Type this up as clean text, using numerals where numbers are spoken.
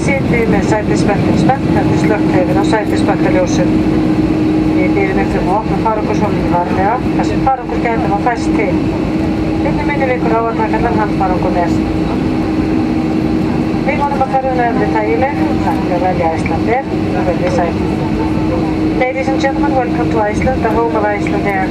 sitið með sætisbeltin spennt eftir slökkleiðin á sætisbeltaljósum. Við bíðum eftir að opna farangurshólfinu varlega, þar sem farangur gætum að fæst til. Einnig minnum ykkur á að taka allan handfarangur með. Við vonum að ferðina verði þægileg, takk fyrir að velja Icelandair og verði sæl. Ladies and gentlemen, welcome to Iceland, the home of Icelandair.